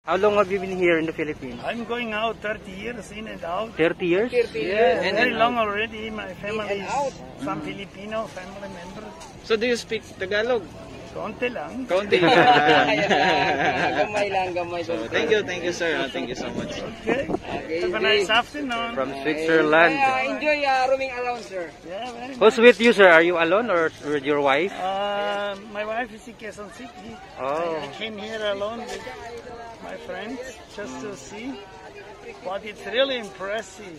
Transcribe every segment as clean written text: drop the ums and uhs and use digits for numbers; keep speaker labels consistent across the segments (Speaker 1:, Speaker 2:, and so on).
Speaker 1: How long have you been here in the Philippines?
Speaker 2: I'm going out 30 years in and out.
Speaker 1: 30 years?
Speaker 3: 30
Speaker 2: Yeah,
Speaker 3: years.
Speaker 2: very long already. My family is
Speaker 3: out.
Speaker 2: some Filipino family members.
Speaker 4: So do you speak Tagalog?
Speaker 2: Konti lang.
Speaker 4: Kaunti.
Speaker 3: Gamay lang, gamay.
Speaker 4: So thank you sir. Thank you so much.
Speaker 2: Okay. Have a nice afternoon.
Speaker 1: From Switzerland.
Speaker 3: Enjoy roaming around, sir.
Speaker 2: Yeah, very
Speaker 1: Who's with you, sir? Are you alone or with your wife?
Speaker 2: My wife is in Quezon City.
Speaker 1: Oh.
Speaker 2: I came here alone with my friends just to see. But it's really impressive.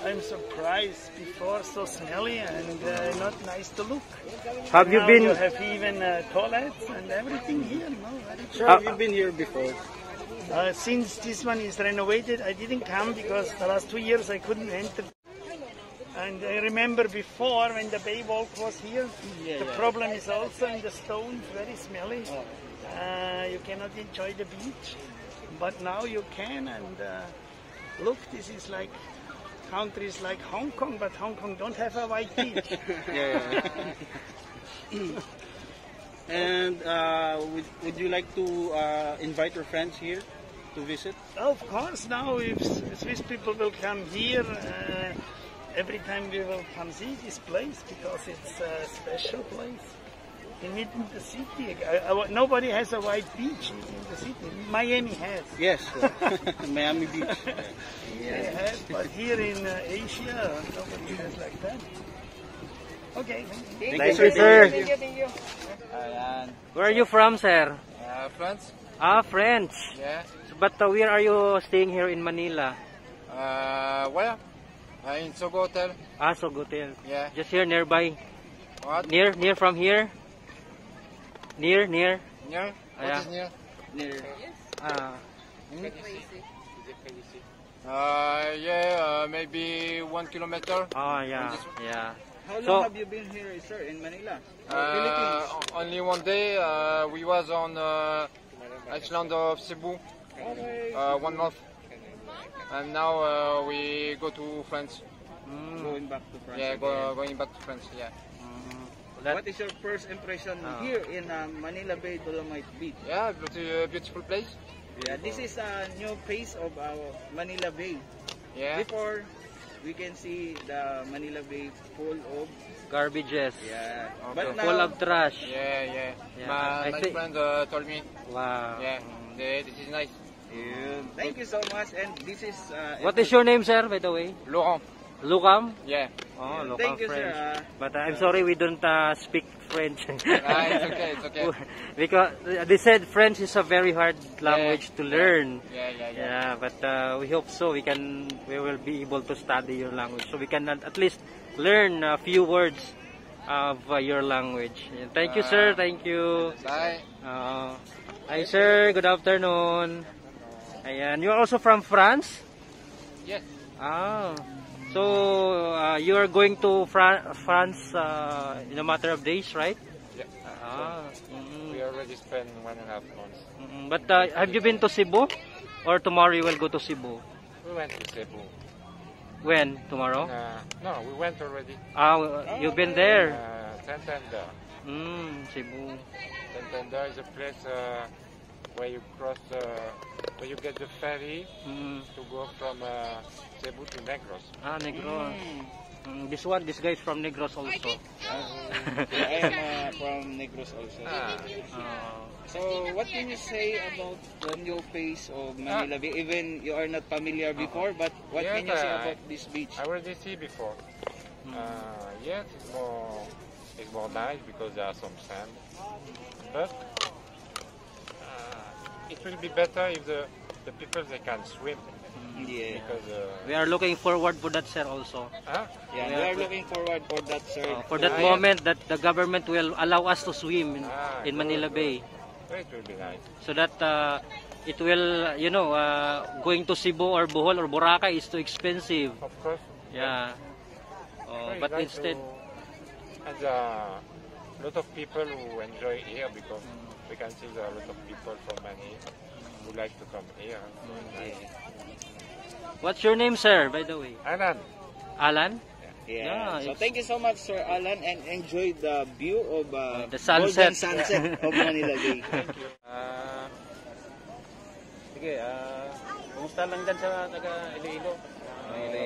Speaker 2: I'm surprised. Before so smelly and not nice to look.
Speaker 1: Have you
Speaker 2: Now
Speaker 1: been?
Speaker 2: You have even toilets and everything here. No, very
Speaker 4: Sir, have you been here before?
Speaker 2: Since this one is renovated, I didn't come because the last 2 years I couldn't enter. And I remember before when the Bay Walk was here, the problem is also in the stones, very smelly. You cannot enjoy the beach, but now you can. And look, this is like countries like Hong Kong, but Hong Kong don't have a white beach.
Speaker 4: And would you like to invite your friends here to visit?
Speaker 2: Of course, now if Swiss people will come here, every time we will come see this place because it's a special place. In the city, nobody has a white beach in the city. Miami has.
Speaker 4: Yes, Miami Beach.
Speaker 2: They have, but here in Asia, nobody has like that. Okay.
Speaker 1: Thank you, sir.
Speaker 3: Thank you.
Speaker 1: Where are you from, sir?
Speaker 5: France?
Speaker 1: Ah, French.
Speaker 5: Yeah.
Speaker 1: But where are you staying here in Manila?
Speaker 5: Where? In Sogo Hotel.
Speaker 1: Ah, Sogotel.
Speaker 5: Yeah.
Speaker 1: Just here nearby.
Speaker 5: What?
Speaker 1: Near from here? Near?
Speaker 5: Near?
Speaker 1: Yeah.
Speaker 5: What is near?
Speaker 4: Near.
Speaker 5: Maybe 1 kilometer.
Speaker 1: Oh, yeah. Yeah.
Speaker 4: How long
Speaker 1: So-
Speaker 4: have you been here, sir, in Manila?
Speaker 5: Only one day. We was on island of Cebu. 1 month. And now we go to France.
Speaker 4: Going back to France.
Speaker 5: Yeah,
Speaker 4: again.
Speaker 5: going back to France. Yeah.
Speaker 4: What is your first impression here in Manila Bay Dolomite Beach?
Speaker 5: Yeah, beautiful place.
Speaker 4: Yeah, this is a new face of our Manila Bay.
Speaker 5: Yeah.
Speaker 4: Before, we can see the Manila Bay full of
Speaker 1: Garbages.
Speaker 4: yeah,
Speaker 5: Okay.
Speaker 4: but now
Speaker 1: Full of trash.
Speaker 5: Yeah.
Speaker 1: Yeah, I
Speaker 5: My
Speaker 1: think-
Speaker 5: friend told me.
Speaker 1: Wow.
Speaker 5: Yeah, this is nice.
Speaker 4: thank you so much, and this is
Speaker 1: What is your name, sir, by the way?
Speaker 5: Laurent.
Speaker 1: Lucam?
Speaker 5: Yeah.
Speaker 1: Oh, Lucam
Speaker 4: thank you,
Speaker 1: French.
Speaker 4: sir.
Speaker 1: But I'm sorry we don't speak French.
Speaker 5: It's okay. It's okay.
Speaker 1: Because they said French is a very hard language to learn.
Speaker 5: Yeah.
Speaker 1: Yeah, but we hope so. We will be able to study your language, so we can at least learn a few words of your language. Thank you, sir. Thank you.
Speaker 5: Bye.
Speaker 1: Hi, sir. Good afternoon. Ayan, you're also from France?
Speaker 5: Yes.
Speaker 1: Ah, so you are going to France in a matter of days, right?
Speaker 5: Yeah.
Speaker 1: Mm.
Speaker 5: We already spent 1.5 months.
Speaker 1: But have you been to Cebu? Or tomorrow you will go to Cebu?
Speaker 5: We went to Cebu.
Speaker 1: When? Tomorrow?
Speaker 5: No, we went already.
Speaker 1: You've been there?
Speaker 5: Santander.
Speaker 1: Cebu.
Speaker 5: Santander is a place where you cross, where you get the ferry to go from Cebu to Negros.
Speaker 1: Negros. This guy is from Negros also.
Speaker 4: I am from Negros also. So, what can you say about the new face of Manila Bay? Even you are not familiar before, but what
Speaker 5: Yes,
Speaker 4: can you say about this beach?
Speaker 5: I already see before. Yes, it's more nice because there are some sand. But it will be better if the people they can swim.
Speaker 4: Yeah.
Speaker 5: Because
Speaker 1: We are looking forward for that, sir, also.
Speaker 4: Yeah, we are looking forward for that, sir.
Speaker 1: For that moment that the government will allow us to swim in Manila Bay.
Speaker 5: it will be nice.
Speaker 1: So that it will, going to Cebu or Bohol or Boracay is too expensive.
Speaker 5: Of course.
Speaker 1: Yeah. But instead,
Speaker 5: and a lot of people who enjoy here because we can see there are a lot of people from Manila who like to come here. So it's nice.
Speaker 1: what's your name, sir, by the way?
Speaker 5: Alan.
Speaker 1: Alan?
Speaker 4: Yeah.
Speaker 1: Yeah,
Speaker 4: So thank you so much, Sir Alan, and enjoy the view of
Speaker 1: the sunset.
Speaker 4: golden sunset of Manila Bay.
Speaker 5: Thank you.
Speaker 6: sige, kumusta lang dyan sa taga Iloilo?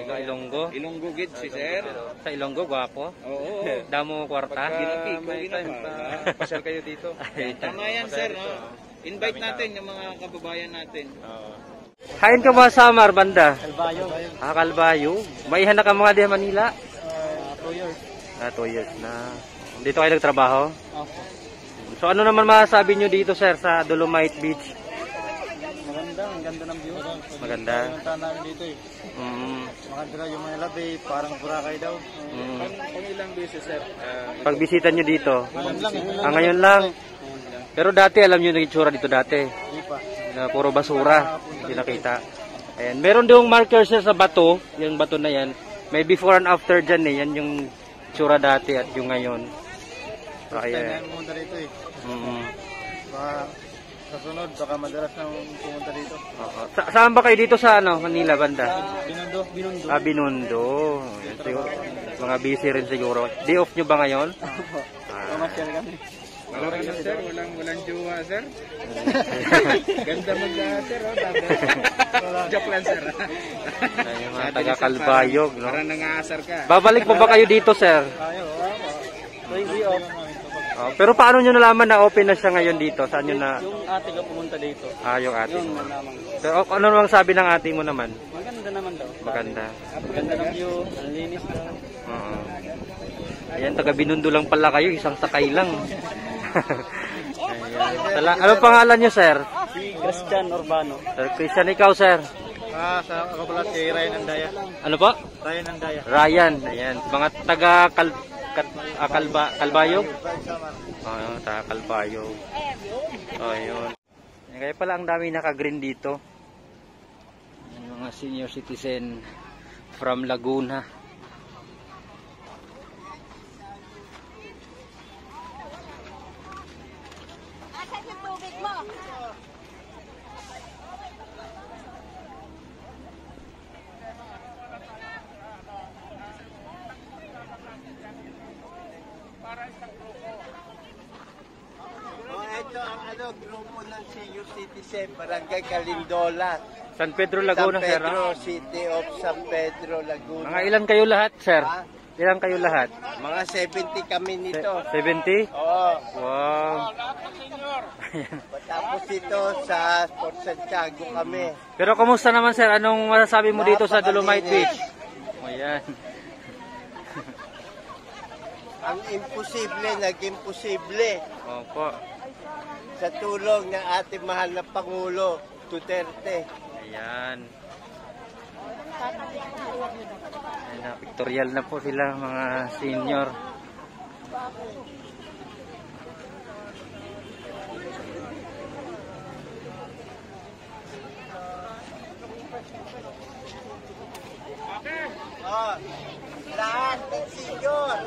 Speaker 1: Sa Ilonggo.
Speaker 4: Ilonggo gid si sir.
Speaker 1: Sa Ilonggo, gwapo.
Speaker 4: Oo.
Speaker 1: Damo kwarta.
Speaker 6: May time, pasyal kayo dito.
Speaker 4: Tama yan sir, no? Invite natin yung mga kababayan natin.
Speaker 1: Hain ka ba sa Samar, banda? Kalbayo. Kalbayo. Maihan na ka mga di Manila?
Speaker 6: 2 years.
Speaker 1: 2 years na. Dito kayo nagtrabaho? So ano naman masasabi nyo dito sir sa Dolomite Beach?
Speaker 6: Maganda, ang ganda ng view.
Speaker 1: Maganda.
Speaker 6: Punta namin dito eh. Makadira yung mga labi, parang Boracay daw.
Speaker 4: Kung ilang beses sir?
Speaker 1: Pagbisita nyo dito?
Speaker 6: Ngayon lang eh.
Speaker 1: Ngayon lang? Pero dati alam nyo yung itsura dito dati?
Speaker 6: Hindi pa.
Speaker 1: Na puro basura. Hindi nakita. Ayan. Meron doong marker sir sa bato. Yung bato na yan. May before and after dyan eh. Yan yung itsura dati at yung ngayon. So, ayan.
Speaker 6: Pumunta dito eh. Baka sa sunod, baka madalas na pumunta dito.
Speaker 1: Saan ba kayo dito sa Manila banda?
Speaker 6: Binondo. Binondo.
Speaker 1: Binondo. Mga busy rin siguro. Day off nyo ba ngayon?
Speaker 6: Pamasyal kami.
Speaker 4: Wala sir, walang jowa sir. Ganda sir, joke lang sir.
Speaker 1: Ayun, mga taga Kalbayog, no?
Speaker 4: Parang nangaasar ka.
Speaker 1: Babalik po ba kayo dito, sir? Pero paano nyo nalaman na open na siya ngayon dito? Saan nyo na?
Speaker 6: Yung ate ko pumunta dito.
Speaker 1: Yung ate mo.
Speaker 6: Lamang.
Speaker 1: So, ano namang sabi ng ate mo naman?
Speaker 6: Maganda naman daw.
Speaker 1: Maganda.
Speaker 6: Maganda ng view, ang linis daw.
Speaker 1: Ayan, taga Binondo lang pala kayo, isang sakay lang. Ayan. Ano pangalan nyo, sir?
Speaker 6: Si Christian Urbano.
Speaker 1: Sir Christian, ikaw, sir?
Speaker 6: Ako pala si Ryan Andaya.
Speaker 1: Ano po?
Speaker 6: Ryan Andaya.
Speaker 1: Ryan, ayan. Mga taga Kalbayog? Taga Kalbayog. Ayun. Kaya pala ang dami naka-green dito. Yung mga senior citizen from Laguna.
Speaker 7: Asan yung tubig mo?
Speaker 8: Ito ang grupo ng senior citizen, Barangay Calindola.
Speaker 1: San Pedro, Laguna,
Speaker 8: San
Speaker 1: sir.
Speaker 8: Pedro, City of San Pedro, Laguna.
Speaker 1: Mga ilan kayo lahat, sir? Ilan kayo lahat?
Speaker 8: Mga 70 kami nito.
Speaker 1: 70?
Speaker 8: Oo.
Speaker 1: Wow.
Speaker 8: Tapos dito sa Port Santiago kami.
Speaker 1: Pero kumusta naman, sir? Anong masasabi mo dito sa Dolomite Beach? Ayan.
Speaker 8: Ang imposible, naging posible.
Speaker 1: Opo.
Speaker 8: Sa tulong ng ating mahal na Pangulo, Duterte.
Speaker 1: Ayan. Ayan, pictorial na po sila, mga senior.
Speaker 8: Lahat ng senior.